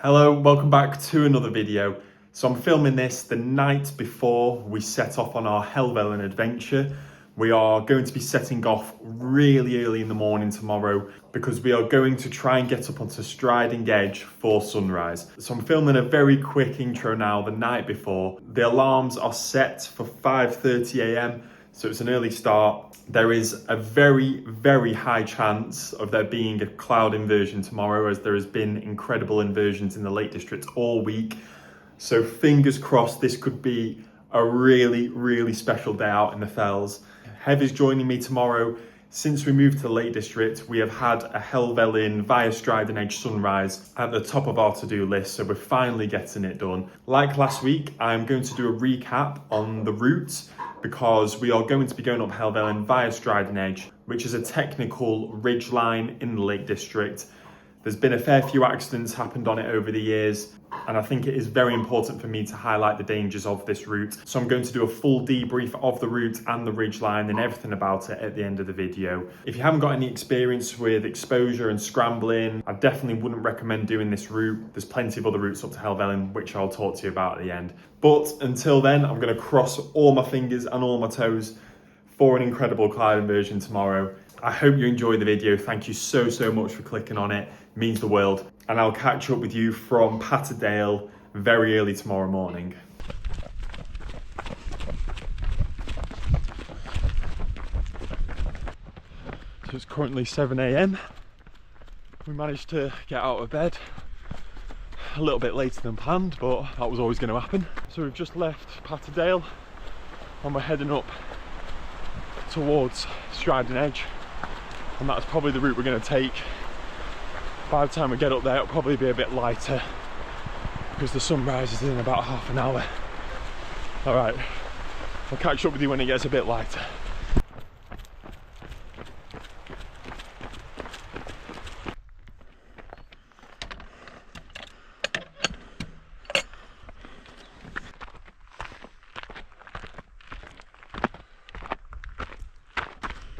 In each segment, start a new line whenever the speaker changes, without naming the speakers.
Hello, welcome back to another video. So I'm filming this the night before we set off on our Helvellyn adventure. We are going to be setting off really early in the morning tomorrow because we are going to try and get up onto Striding Edge for sunrise. So I'm filming a very quick intro now the night before. The alarms are set for 5:30 a.m. so it's an early start. There is a very high chance of there being a cloud inversion tomorrow, as there has been incredible inversions in the Lake District all week. So fingers crossed this could be a really special day out in the fells. Hev is joining me tomorrow. Since we moved to the Lake District, we have had a Helvellyn Via Striding Edge sunrise at the top of our to-do list, so we're finally getting it done. Like last week, I'm going to do a recap on the route because we are going to be going up Helvellyn Via Striding Edge, which is a technical ridge line in the Lake District. There's been a fair few accidents happened on it over the years, and I think it is very important for me to highlight the dangers of this route. So I'm going to do a full debrief of the route and the ridgeline and everything about it at the end of the video. If you haven't got any experience with exposure and scrambling, I definitely wouldn't recommend doing this route. There's plenty of other routes up to Helvellyn, which I'll talk to you about at the end. But until then, I'm going to cross all my fingers and all my toes for an incredible cloud inversion tomorrow. I hope you enjoyed the video. Thank you so much for clicking on it. It means the world. And I'll catch up with you from Patterdale very early tomorrow morning. So it's currently 7 a.m. We managed to get out of bed a little bit later than planned, but that was always going to happen. So we've just left Patterdale and we're heading up towards Striding Edge, and that's probably the route we're going to take. By the time we get up there, it'll probably be a bit lighter because the sunrise is in about half an hour. All right, I'll catch up with you when it gets a bit lighter.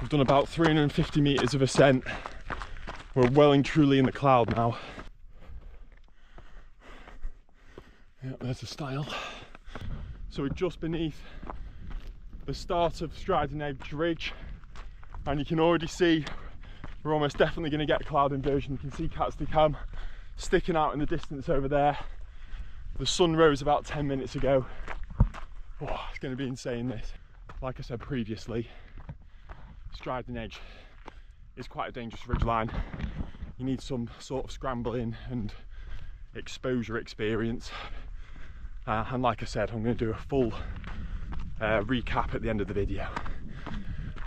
We've done about 350 meters of ascent. We're well and truly in the cloud now. Yep, there's the stile. So we're just beneath the start of Striding Edge Ridge, and you can already see we're almost definitely going to get a cloud inversion. You can see Catsley Cam sticking out in the distance over there. The sun rose about 10 minutes ago. Oh, it's going to be insane, this. Like I said previously, Striding Edge is quite a dangerous ridgeline. You need some sort of scrambling and exposure experience. And like I said, I'm going to do a full recap at the end of the video.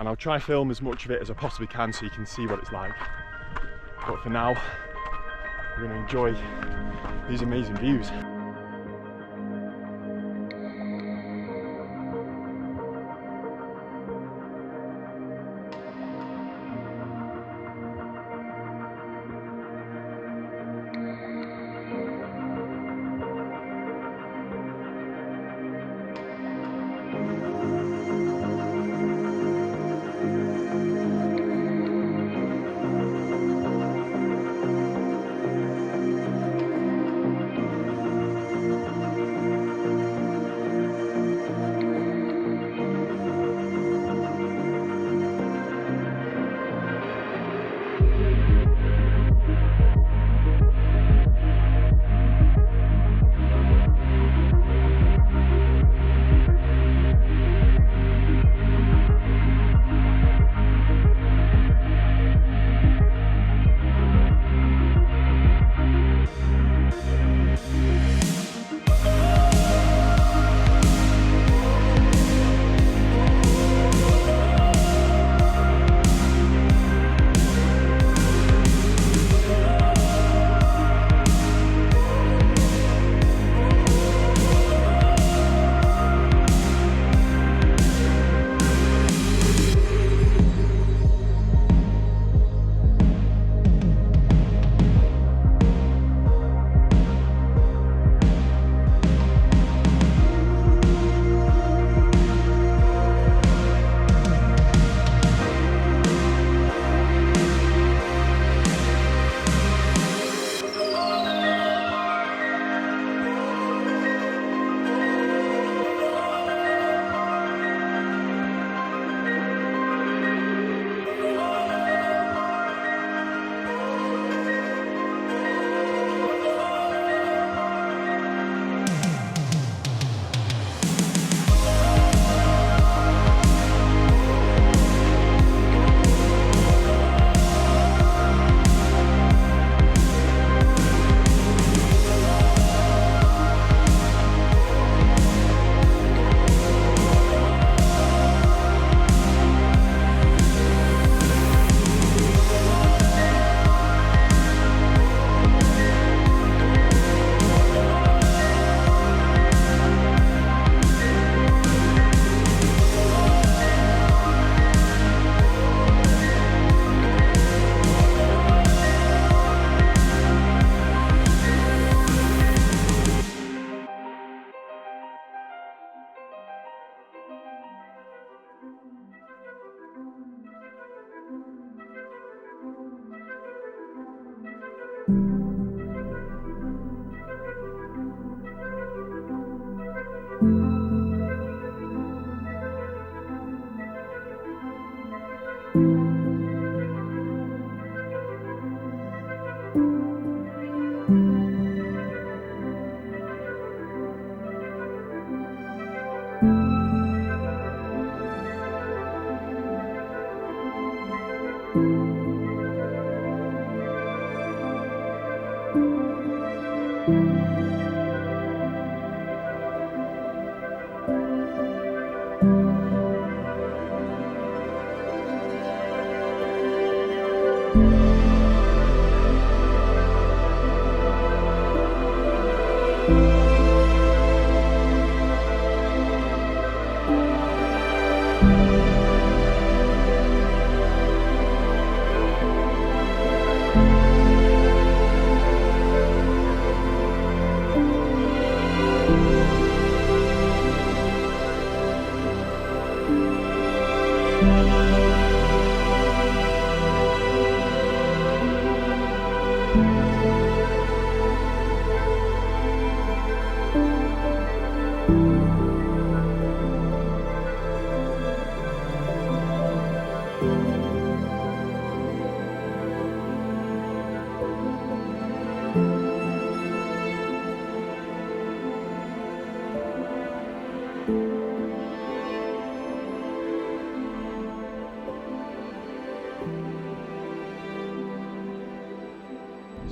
And I'll try film as much of it as I possibly can so you can see what it's like. But for now, we're going to enjoy these amazing views.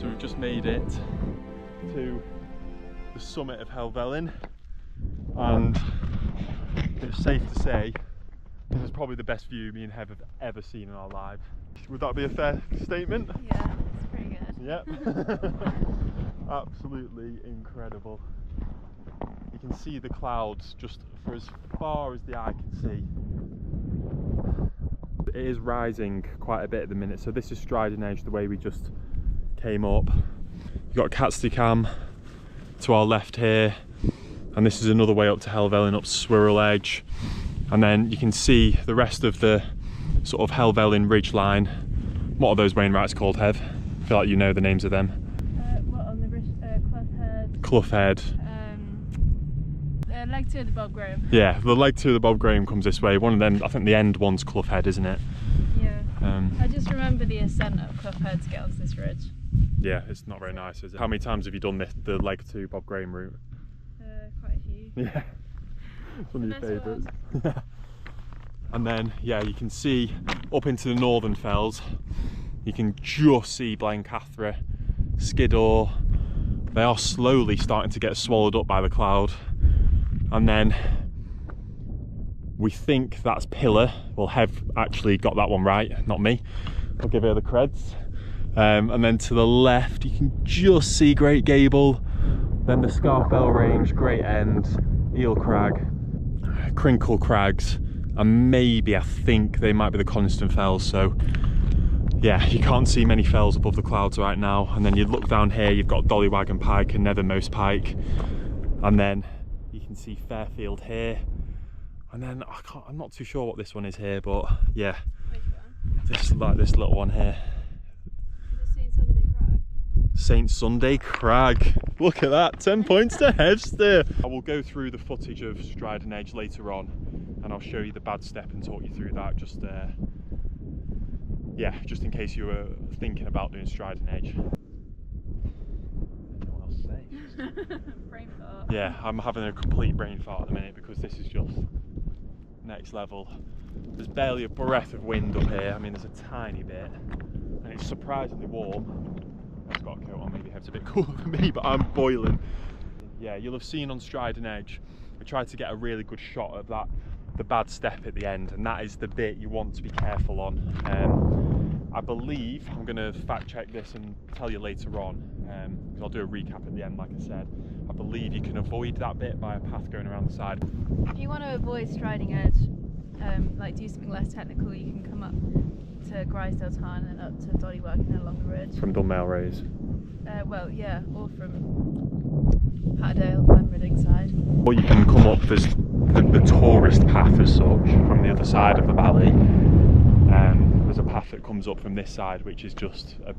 So we've just made it to the summit of Helvellyn, and it's safe to say this is probably the best view me and Hev have ever seen in our lives. Would that be a fair statement?
Yeah, it's pretty good.
Yep. Absolutely incredible. You can see the clouds just for as far as the eye can see. It is rising quite a bit at the minute, so this is Striding Edge, the way we just came up. You've got Catsley Cam to our left here, and this is another way up to Helvellyn, up Swirl Edge, and then you can see the rest of the sort of Helvellyn ridge line. What are those Wainwrights called, Hev? I feel like you know the names of them.
What on the Cloughhead?
Cloughhead.
Leg 2 of the Bob Graham.
Yeah, the leg 2 of the Bob Graham comes this way. One of them, I think the end one's Cloughhead, isn't it?
Yeah. I just remember the ascent of Cloughhead to get onto this ridge.
Yeah, it's not very nice, is it? How many times have you done the leg 2 Bob Graham route?
Quite a few.
Yeah, it's one of your favourites. And then, yeah, you can see up into the northern fells, you can just see Blencathra, Skiddaw. They are slowly starting to get swallowed up by the cloud. And then we think that's Pillar. Well, Hev actually got that one right, not me. I'll give her the creds. And then to the left, you can just see Great Gable, then the Scarfell Range, Great End, Eel Crag, Crinkle Crags, and maybe, I think, they might be the Coniston Fells. So yeah, you can't see many fells above the clouds right now. And then you look down here, you've got Dollywagon Pike and Nethermost Pike, and then you can see Fairfield here, and then I'm not too sure what this one is here, but yeah.
Which one?
This little one here.
St Sunday Crag.
St Sunday Crag. Look at that, 10 points to Hevster. I will go through the footage of Striding Edge later on, and I'll show you the bad step and talk you through that. Yeah, just in case you were thinking about doing Striding Edge. What else to say?
Brain fart.
Yeah, I'm having a complete brain fart at the minute because this is just next level. There's barely a breath of wind up here. I mean, there's a tiny bit, and it's surprisingly warm. I've got a coat on, maybe it's a bit cooler than me, but I'm boiling. Yeah, you'll have seen on Striding Edge, I tried to get a really good shot of that, the bad step at the end, and that is the bit you want to be careful on. I believe, I'm going to fact check this and tell you later on, because I'll do a recap at the end like I said. I believe you can avoid that bit by a path going around the side.
If you want to avoid Striding Edge, like do something less technical, you can come up to Grisdale Tarn and up to Dollywagon along the ridge.
From Dunmail Raise?
Well, yeah, or from Patterdale, Glenridding side.
Or you can come up, there's the tourist path as such, from the other side of the valley. There's a path that comes up from this side, which is just a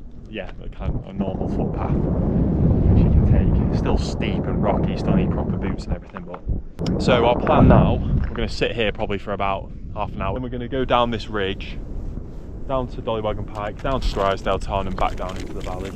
kind of a normal footpath, which you can take. It's still steep and rocky, still need proper boots and everything. But so our plan now, we're going to sit here probably for about half an hour, and we're going to go down this ridge, down to Dollywagon Pike, down to Grisdale Tarn, and back down into the valley.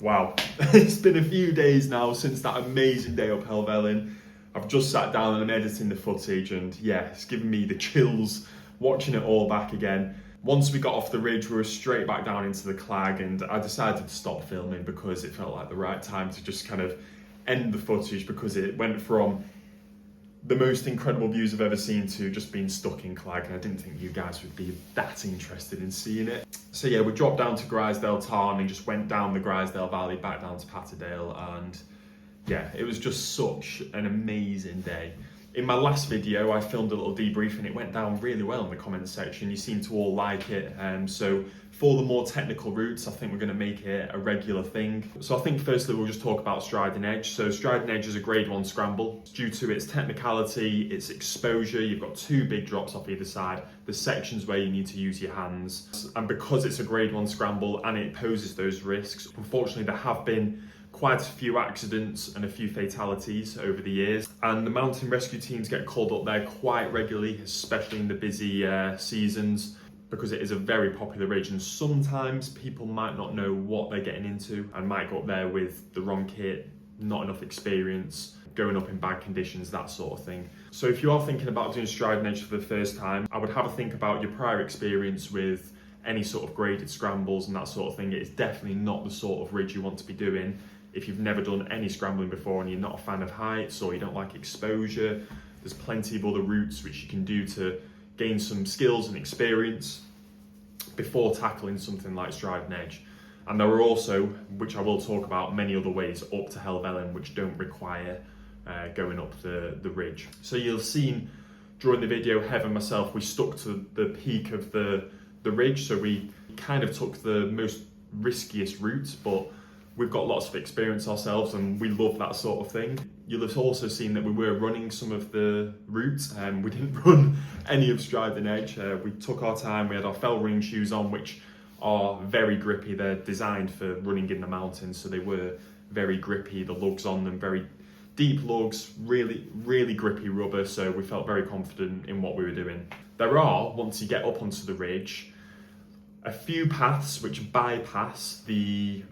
Wow, it's been a few days now since that amazing day up Helvellyn. I've just sat down and I'm editing the footage, and yeah, it's given me the chills watching it all back again. Once we got off the ridge, we were straight back down into the clag, and I decided to stop filming because it felt like the right time to just kind of end the footage, because it went from the most incredible views I've ever seen to just being stuck in clag, and I didn't think you guys would be that interested in seeing it. So yeah, we dropped down to Grisdale Tarn and just went down the Grisdale Valley back down to Patterdale, and yeah, it was just such an amazing day. In my last video, I filmed a little debrief and it went down really well in the comments section. You seem to all like it. So for the more technical routes, I think we're going to make it a regular thing. So I think firstly, we'll just talk about Striding Edge. So Striding Edge is a grade 1 scramble. Due to its technicality, its exposure, you've got 2 big drops off either side. The sections where you need to use your hands. And because it's a grade 1 scramble and it poses those risks, unfortunately there have been quite a few accidents and a few fatalities over the years, and the mountain rescue teams get called up there quite regularly, especially in the busy seasons, because it is a very popular ridge, and sometimes people might not know what they're getting into and might go up there with the wrong kit, not enough experience, going up in bad conditions, that sort of thing. So if you are thinking about doing Striding Edge for the first time, I would have a think about your prior experience with any sort of graded scrambles and that sort of thing. It is definitely not the sort of ridge you want to be doing if you've never done any scrambling before and you're not a fan of heights or you don't like exposure. There's plenty of other routes which you can do to gain some skills and experience before tackling something like Striding Edge. And there are also, which I will talk about, many other ways up to Helvellyn which don't require going up the ridge. So you'll have seen during the video, Hev and myself, we stuck to the peak of the ridge, so we kind of took the most riskiest route, but we've got lots of experience ourselves and we love that sort of thing. You'll have also seen that we were running some of the routes, and we didn't run any of Striding Edge. We took our time, we had our fell running shoes on, which are very grippy. They're designed for running in the mountains, so they were very grippy, the lugs on them, very deep lugs, really grippy rubber, so we felt very confident in what we were doing. There are, once you get up onto the ridge, a few paths which bypass the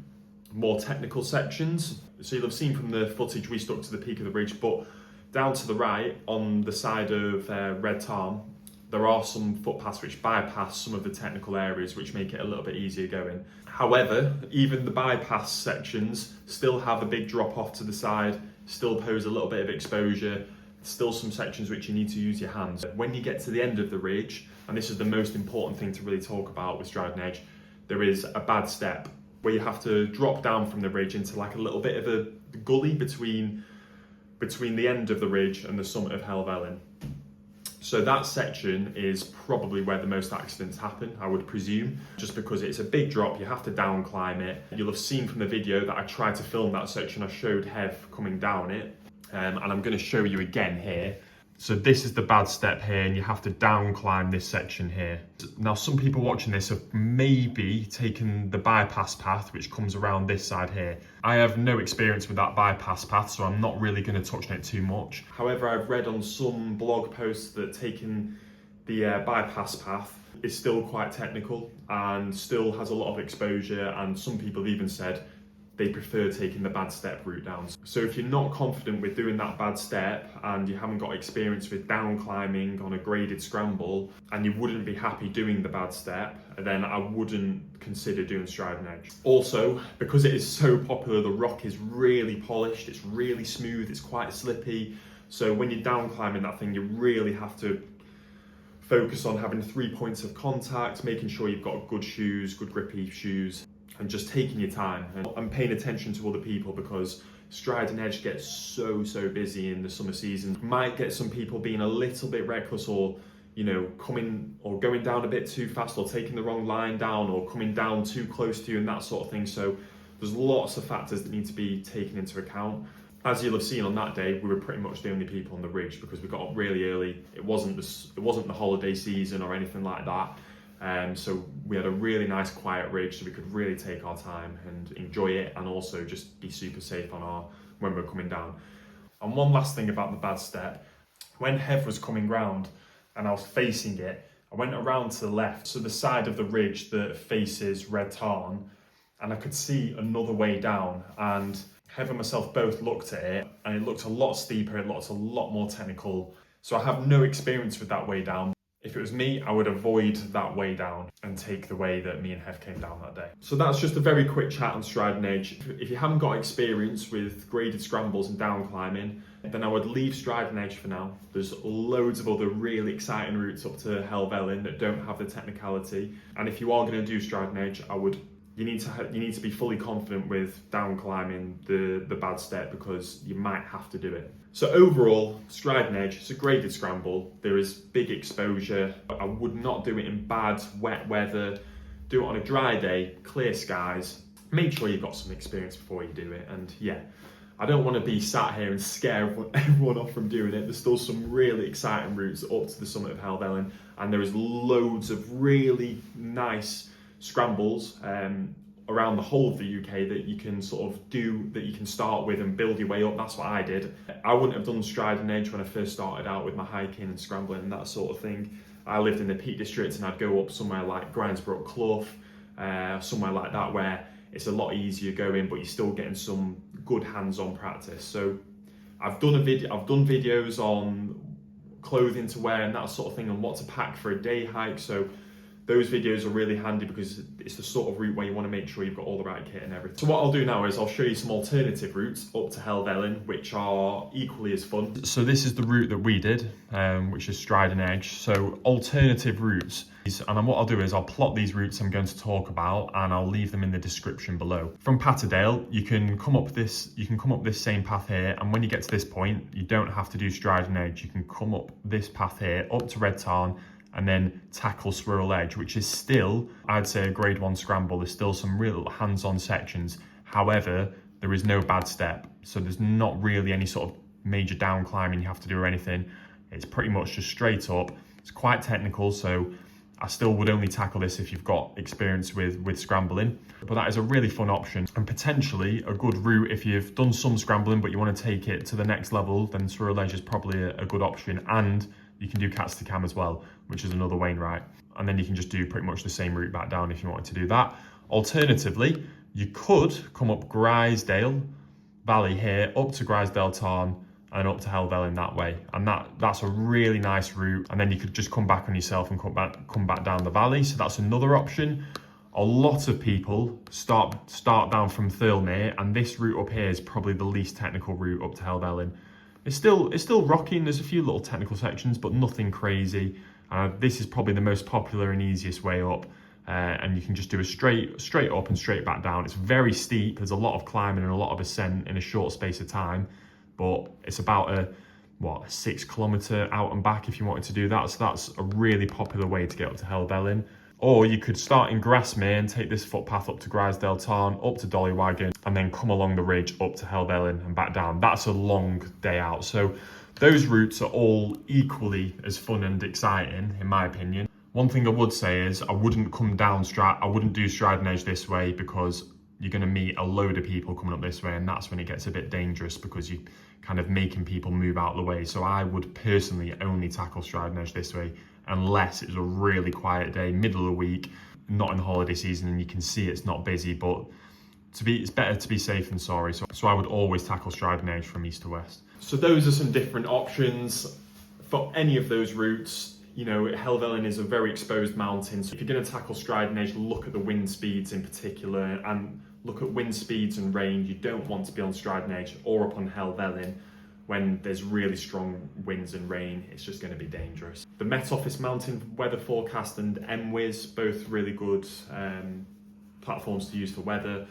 more technical sections. So you'll have seen from the footage we stuck to the peak of the ridge, but down to the right on the side of Red Tarn, there are some footpaths which bypass some of the technical areas, which make it a little bit easier going. However, even the bypass sections still have a big drop off to the side, still pose a little bit of exposure, still some sections which you need to use your hands. When you get to the end of the ridge, and this is the most important thing to really talk about with Striding Edge, there is a bad step where you have to drop down from the ridge into like a little bit of a gully between the end of the ridge and the summit of Helvellyn. So that section is probably where the most accidents happen, I would presume, just because it's a big drop, you have to down climb it. You'll have seen from the video that I tried to film that section, I showed Hev coming down it, and I'm going to show you again here. So this is the bad step here, and you have to down climb this section here. Now, some people watching this have maybe taken the bypass path, which comes around this side here. I have no experience with that bypass path, so I'm not really going to touch on it too much. However, I've read on some blog posts that taking the bypass path is still quite technical and still has a lot of exposure, and some people even said they prefer taking the bad step route down. So if you're not confident with doing that bad step and you haven't got experience with down climbing on a graded scramble and you wouldn't be happy doing the bad step, then I wouldn't consider doing Striding Edge. Also, because it is so popular, the rock is really polished, it's really smooth, it's quite slippy. So when you're down climbing that thing, you really have to focus on having 3 points of contact, making sure you've got good shoes, good grippy shoes, and just taking your time and paying attention to other people, because Striding Edge gets so busy in the summer season. Might get some people being a little bit reckless, or coming or going down a bit too fast, or taking the wrong line down, or coming down too close to you and that sort of thing. So there's lots of factors that need to be taken into account. As you'll have seen on that day, we were pretty much the only people on the ridge because we got up really early. It wasn't the holiday season or anything like that. So we had a really nice quiet ridge, so we could really take our time and enjoy it, and also just be super safe when we're coming down. And one last thing about the bad step, when Hev was coming round and I was facing it, I went around to the left, so the side of the ridge that faces Red Tarn, and I could see another way down, and Hev and myself both looked at it, and it looked a lot steeper, it looked a lot more technical. So I have no experience with that way down. If it was me, I would avoid that way down and take the way that me and Hev came down that day. So that's just a very quick chat on Striding Edge. If you haven't got experience with graded scrambles and down climbing, then I would leave Striding Edge for now. There's loads of other really exciting routes up to Helvellyn that don't have the technicality. And if you are going to do Striding Edge, you need to be fully confident with down climbing the bad step, because you might have to do it. So overall, Striding Edge, it's a graded scramble. There is big exposure. I would not do it in bad, wet weather. Do it on a dry day, clear skies. Make sure you've got some experience before you do it. And yeah, I don't want to be sat here and scare everyone off from doing it. There's still some really exciting routes up to the summit of Helvellyn, and there is loads of really nice scrambles around the whole of the UK that you can sort of do, that you can start with and build your way up. That's what I did. I wouldn't have done Striding Edge when I first started out with my hiking and scrambling and that sort of thing. I lived in the Peak District, and I'd go up somewhere like Grindsbrook Clough, somewhere like that, where it's a lot easier going, but you're still getting some good hands-on practice. So I've done videos on clothing to wear and that sort of thing, and what to pack for a day hike. So those videos are really handy, because it's the sort of route where you want to make sure you've got all the right kit and everything. So what I'll do now is I'll show you some alternative routes up to Helvellyn, which are equally as fun. So this is the route that we did, which is Striding Edge. So alternative routes, and what I'll do is I'll plot these routes I'm going to talk about, and I'll leave them in the description below. From Patterdale, you can come up this same path here, and when you get to this point, you don't have to do Striding Edge. You can come up this path here, up to Red Tarn, and then tackle Swirl Edge, which is still, I'd say, a grade 1 scramble. There's still some real hands-on sections. However, there is no bad step. So there's not really any sort of major down climbing you have to do or anything. It's pretty much just straight up. It's quite technical, so I still would only tackle this if you've got experience with scrambling. But that is a really fun option, and potentially a good route if you've done some scrambling but you want to take it to the next level. Then Swirl Edge is probably a good option, and you can do Cats to Cam as well, which is another Wainwright. And then you can just do pretty much the same route back down if you wanted to do that. Alternatively, you could come up Grisdale Valley here, up to Grisdale Tarn, and up to Helvellyn that way. And that's a really nice route. And then you could just come back on yourself and come back down the valley. So that's another option. A lot of people start down from Thirlmere, and this route up here is probably the least technical route up to Helvellyn. It's still rocking. There's a few little technical sections, but nothing crazy. This is probably the most popular and easiest way up, and you can just do a straight up and straight back down. It's very steep. There's a lot of climbing and a lot of ascent in a short space of time, but it's about a 6 kilometre out and back if you wanted to do that. So that's a really popular way to get up to Helvellyn. Or you could start in Grasmere and take this footpath up to Grisdale Tarn, up to Dollywagon, and then come along the ridge up to Helvellyn and back down. That's a long day out. So those routes are all equally as fun and exciting, in my opinion. One thing I would say is I wouldn't do Striding Edge this way, because you're going to meet a load of people coming up this way, and that's when it gets a bit dangerous, because you're kind of making people move out of the way. So I would personally only tackle Striding Edge this way, unless it was a really quiet day, middle of the week, not in the holiday season, and you can see it's not busy. But it's better to be safe than sorry. So I would always tackle Striding Edge from east to west. So those are some different options for any of those routes. You know, Helvellyn is a very exposed mountain, so if you're going to tackle Striding Edge, look at the wind speeds in particular, and look at wind speeds and rain. You don't want to be on Striding Edge or up on Helvellyn when there's really strong winds and rain. It's just going to be dangerous. The Met Office Mountain Weather Forecast and MWiz, both really good platforms to use for weather.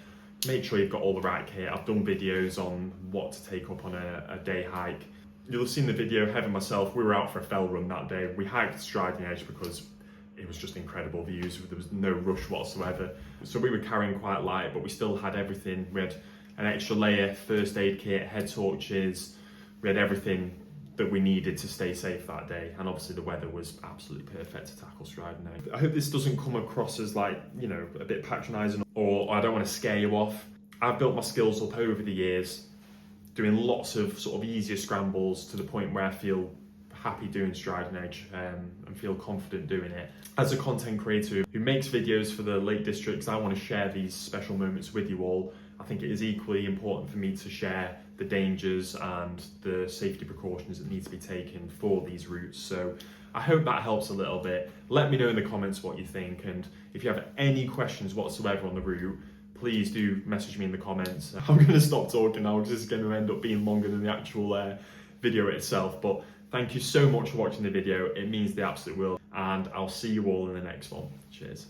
Make sure you've got all the right kit. I've done videos on what to take up on a day hike. You'll have seen the video. Hev and myself, we were out for a fell run that day. We hiked Striding Edge because it was just incredible views. There was no rush whatsoever. So we were carrying quite light, but we still had everything. We had an extra layer, first aid kit, head torches. We had everything that we needed to stay safe that day. And obviously the weather was absolutely perfect to tackle Striding Edge. I hope this doesn't come across as like, you know, a bit patronising, or I don't want to scare you off. I've built my skills up over the years, doing lots of sort of easier scrambles to the point where I feel happy doing Striding Edge and feel confident doing it. As a content creator who makes videos for the Lake Districts, I want to share these special moments with you all. I think it is equally important for me to share the dangers and the safety precautions that need to be taken for these routes. So I hope that helps a little bit. Let me know in the comments what you think, and if you have any questions whatsoever on the route, please do message me in the comments. I'm going to stop talking now because it's going to end up being longer than the actual video itself. But thank you so much for watching the video. It means the absolute world, and I'll see you all in the next one. Cheers.